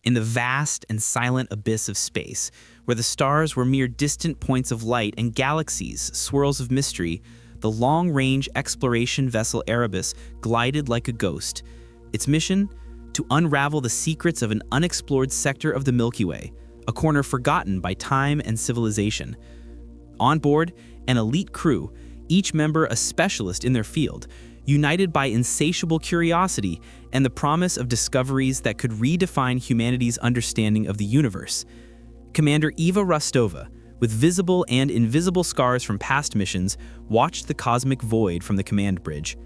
in the vast and silent abyss of space, where the stars were mere distant points of light and galaxies swirls of mystery, the long-range exploration vessel Erebus glided like a ghost. Its mission? To unravel the secrets of an unexplored sector of the Milky Way, a corner forgotten by time and civilization. On board, an elite crew, each member a specialist in their field, united by insatiable curiosity and the promise of discoveries that could redefine humanity's understanding of the universe. Commander Eva Rostova, with visible and invisible scars from past missions, watched the cosmic void from the command bridge.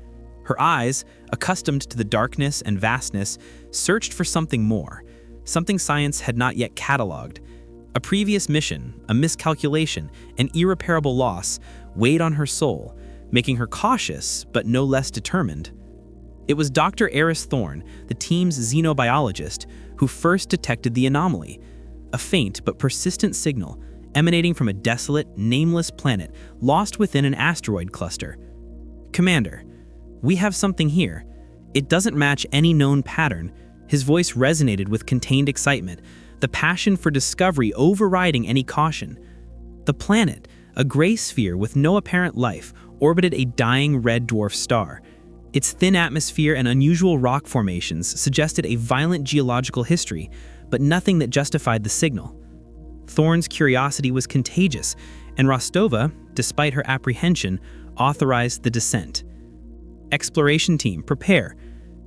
Her eyes, accustomed to the darkness and vastness, searched for something more, something science had not yet cataloged. A previous mission, a miscalculation, an irreparable loss, weighed on her soul, making her cautious but no less determined. It was Dr. Eris Thorne, the team's xenobiologist, who first detected the anomaly, a faint but persistent signal emanating from a desolate, nameless planet lost within an asteroid cluster. "Commander, we have something here. It doesn't match any known pattern." His voice resonated with contained excitement, the passion for discovery overriding any caution. The planet, a gray sphere with no apparent life, orbited a dying red dwarf star. Its thin atmosphere and unusual rock formations suggested a violent geological history, but nothing that justified the signal. Thorne's curiosity was contagious, and Rostova, despite her apprehension, authorized the descent. "Exploration team, prepare.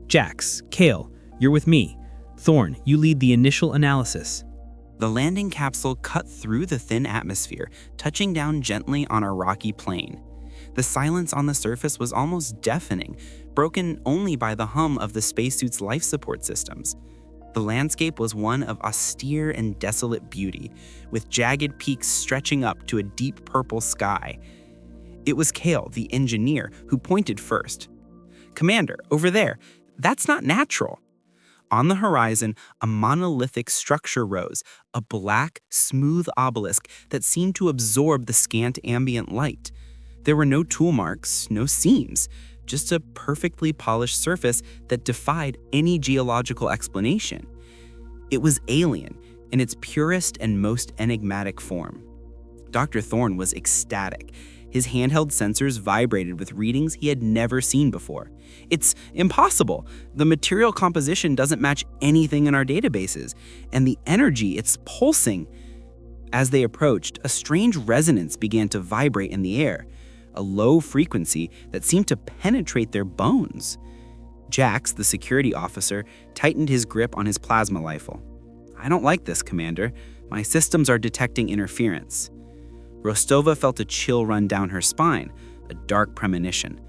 Jax, Kale, you're with me. Thorne, you lead the initial analysis." The landing capsule cut through the thin atmosphere, touching down gently on a rocky plain. The silence on the surface was almost deafening, broken only by the hum of the spacesuit's life support systems. The landscape was one of austere and desolate beauty, with jagged peaks stretching up to a deep purple sky. It was Kale, the engineer, who pointed first. "Commander, over there, that's not natural." On the horizon, a monolithic structure rose, a black, smooth obelisk that seemed to absorb the scant ambient light. There were no tool marks, no seams, just a perfectly polished surface that defied any geological explanation. It was alien in its purest and most enigmatic form. Dr. Thorne was ecstatic. His handheld sensors vibrated with readings he had never seen before. "It's impossible. The material composition doesn't match anything in our databases, and the energy, it's pulsing." As they approached, a strange resonance began to vibrate in the air, a low frequency that seemed to penetrate their bones. Jax, the security officer, tightened his grip on his plasma rifle. "I don't like this, Commander. My systems are detecting interference." Rostova felt a chill run down her spine, a dark premonition.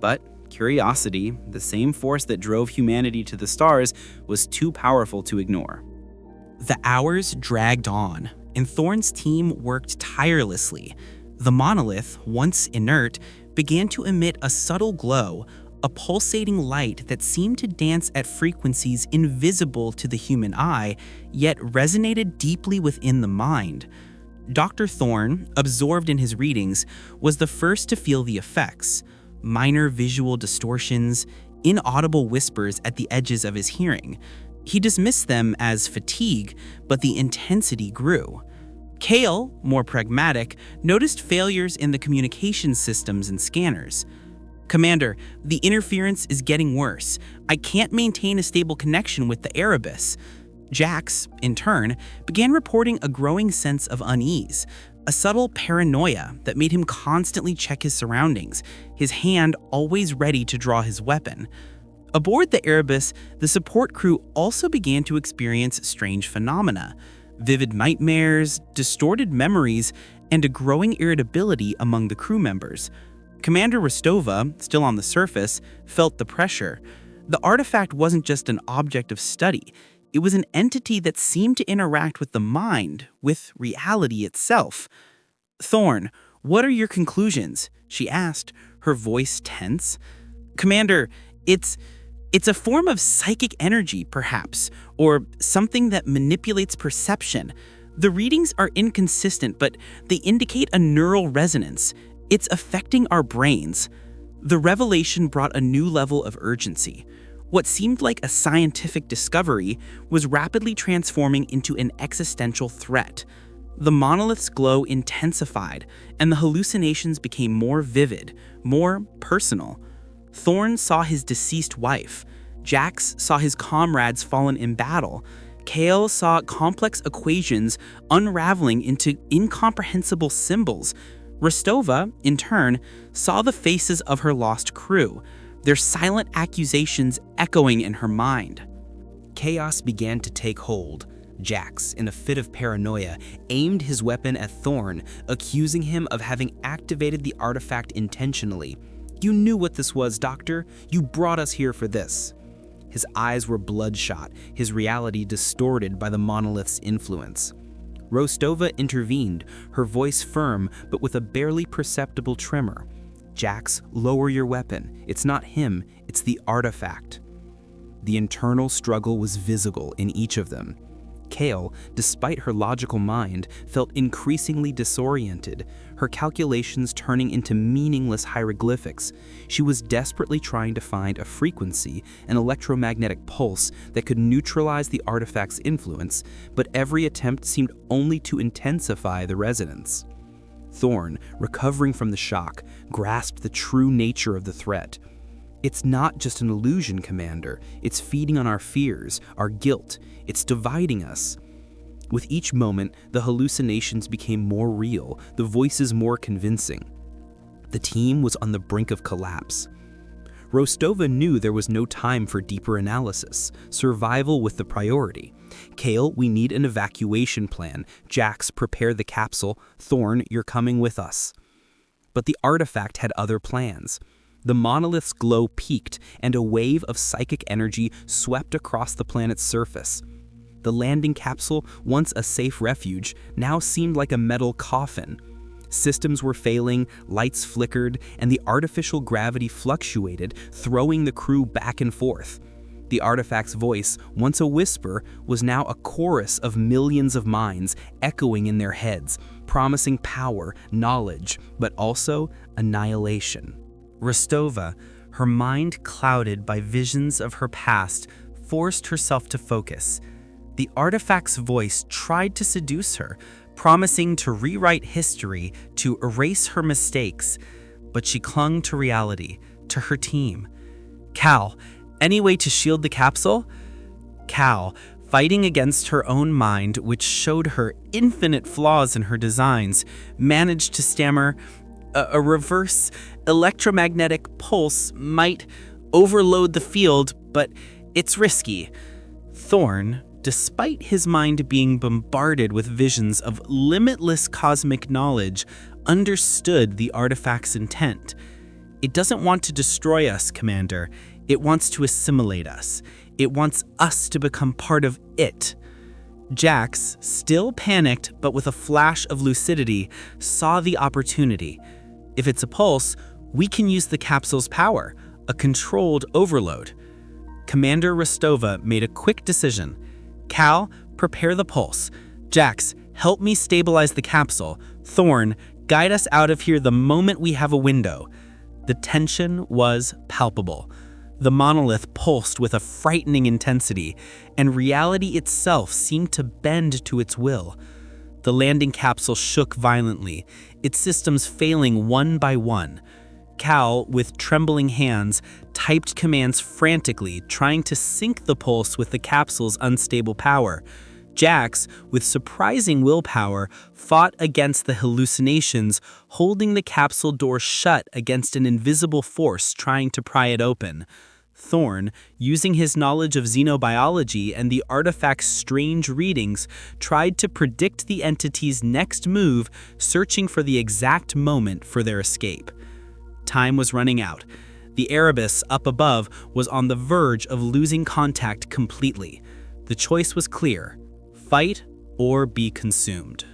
But curiosity, the same force that drove humanity to the stars, was too powerful to ignore. The hours dragged on, and Thorne's team worked tirelessly. The monolith, once inert, began to emit a subtle glow, a pulsating light that seemed to dance at frequencies invisible to the human eye, yet resonated deeply within the mind. Dr. Thorne, absorbed in his readings, was the first to feel the effects: minor visual distortions, inaudible whispers at the edges of his hearing. He dismissed them as fatigue, but the intensity grew. Kale, more pragmatic, noticed failures in the communication systems and scanners. "Commander, the interference is getting worse. I can't maintain a stable connection with the Erebus." Jax, in turn, began reporting a growing sense of unease, a subtle paranoia that made him constantly check his surroundings, his hand always ready to draw his weapon. Aboard the Erebus, the support crew also began to experience strange phenomena: vivid nightmares, distorted memories, and a growing irritability among the crew members. Commander Rostova, still on the surface, felt the pressure. The artifact wasn't just an object of study. It was an entity that seemed to interact with the mind, with reality itself. "Thorne, what are your conclusions?" she asked, her voice tense. "Commander, it's a form of psychic energy, perhaps, or something that manipulates perception. The readings are inconsistent, but they indicate a neural resonance. It's affecting our brains." The revelation brought a new level of urgency. What seemed like a scientific discovery was rapidly transforming into an existential threat. The monolith's glow intensified, and the hallucinations became more vivid, more personal. Thorn saw his deceased wife. Jax saw his comrades fallen in battle. Kale saw complex equations unraveling into incomprehensible symbols. Rostova, in turn, saw the faces of her lost crew, their silent accusations echoing in her mind. Chaos began to take hold. Jax, in a fit of paranoia, aimed his weapon at Thorn, accusing him of having activated the artifact intentionally. "You knew what this was, Doctor. You brought us here for this." His eyes were bloodshot, his reality distorted by the monolith's influence. Rostova intervened, her voice firm but with a barely perceptible tremor. "Jax, lower your weapon. It's not him, it's the artifact." The internal struggle was visible in each of them. Kale, despite her logical mind, felt increasingly disoriented, her calculations turning into meaningless hieroglyphics. She was desperately trying to find a frequency, an electromagnetic pulse that could neutralize the artifact's influence, but every attempt seemed only to intensify the resonance. Thorn, recovering from the shock, grasped the true nature of the threat. "It's not just an illusion, Commander. It's feeding on our fears, our guilt. It's dividing us." With each moment, the hallucinations became more real, the voices more convincing. The team was on the brink of collapse. Rostova knew there was no time for deeper analysis. Survival was the priority. "Kale, we need an evacuation plan. Jax, prepare the capsule. Thorn, you're coming with us." But the artifact had other plans. The monolith's glow peaked, and a wave of psychic energy swept across the planet's surface. The landing capsule, once a safe refuge, now seemed like a metal coffin. Systems were failing, lights flickered, and the artificial gravity fluctuated, throwing the crew back and forth. The artifact's voice, once a whisper, was now a chorus of millions of minds echoing in their heads, promising power, knowledge, but also annihilation. Rostova, her mind clouded by visions of her past, forced herself to focus. The artifact's voice tried to seduce her, promising to rewrite history, to erase her mistakes, but she clung to reality, to her team. "Cal, any way to shield the capsule?" Cal, fighting against her own mind, which showed her infinite flaws in her designs, managed to stammer, "A reverse electromagnetic pulse might overload the field, but it's risky." Thorn, despite his mind being bombarded with visions of limitless cosmic knowledge, understood the artifact's intent. "It doesn't want to destroy us, Commander. It wants to assimilate us. It wants us to become part of it." Jax, still panicked but with a flash of lucidity, saw the opportunity. "If it's a pulse, we can use the capsule's power, a controlled overload." Commander Rostova made a quick decision. "Cal, prepare the pulse. Jax, help me stabilize the capsule. Thorn, guide us out of here the moment we have a window." The tension was palpable. The monolith pulsed with a frightening intensity, and reality itself seemed to bend to its will. The landing capsule shook violently, its systems failing one by one. Cal, with trembling hands, typed commands frantically, trying to sync the pulse with the capsule's unstable power. Jax, with surprising willpower, fought against the hallucinations, holding the capsule door shut against an invisible force trying to pry it open. Thorn, using his knowledge of xenobiology and the artifact's strange readings, tried to predict the entity's next move, searching for the exact moment for their escape. Time was running out. The Erebus up above was on the verge of losing contact completely. The choice was clear: fight or be consumed.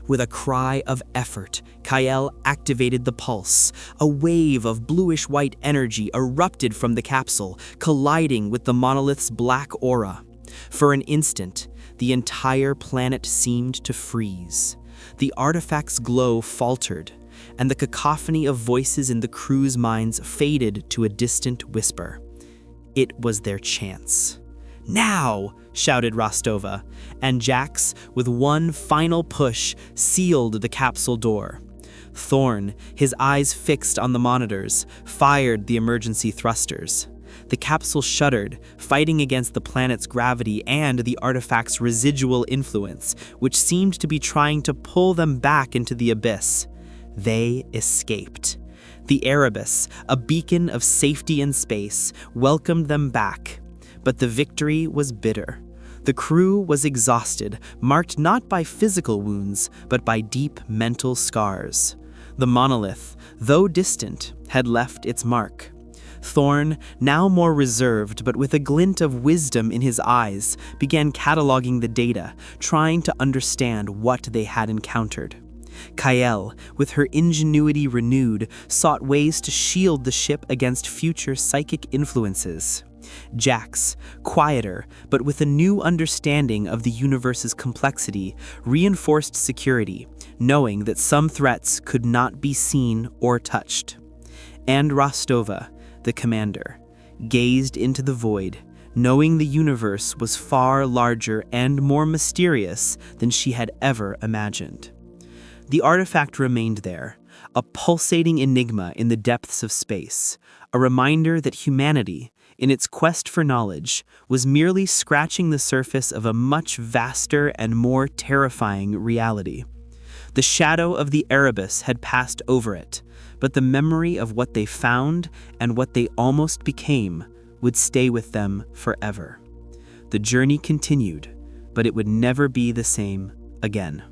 With a cry of effort, Kyle activated the pulse. A wave of bluish-white energy erupted from the capsule, colliding with the monolith's black aura. For an instant, the entire planet seemed to freeze. The artifact's glow faltered, and the cacophony of voices in the crew's minds faded to a distant whisper. It was their chance. "Now!" shouted Rostova, and Jax, with one final push, sealed the capsule door. Thorn, his eyes fixed on the monitors, fired the emergency thrusters. The capsule shuddered, fighting against the planet's gravity and the artifact's residual influence, which seemed to be trying to pull them back into the abyss. They escaped. The Erebus, a beacon of safety in space, welcomed them back. But the victory was bitter. The crew was exhausted, marked not by physical wounds, but by deep mental scars. The Monolith, though distant, had left its mark. Thorn, now more reserved but with a glint of wisdom in his eyes, began cataloging the data, trying to understand what they had encountered. Kael, with her ingenuity renewed, sought ways to shield the ship against future psychic influences. Jax, quieter, but with a new understanding of the universe's complexity, reinforced security, knowing that some threats could not be seen or touched. And Rostova, the commander, gazed into the void, knowing the universe was far larger and more mysterious than she had ever imagined. The artifact remained there, a pulsating enigma in the depths of space, a reminder that humanity, in its quest for knowledge, was merely scratching the surface of a much vaster and more terrifying reality. The shadow of the Erebus had passed over it, but the memory of what they found and what they almost became would stay with them forever. The journey continued, but it would never be the same again.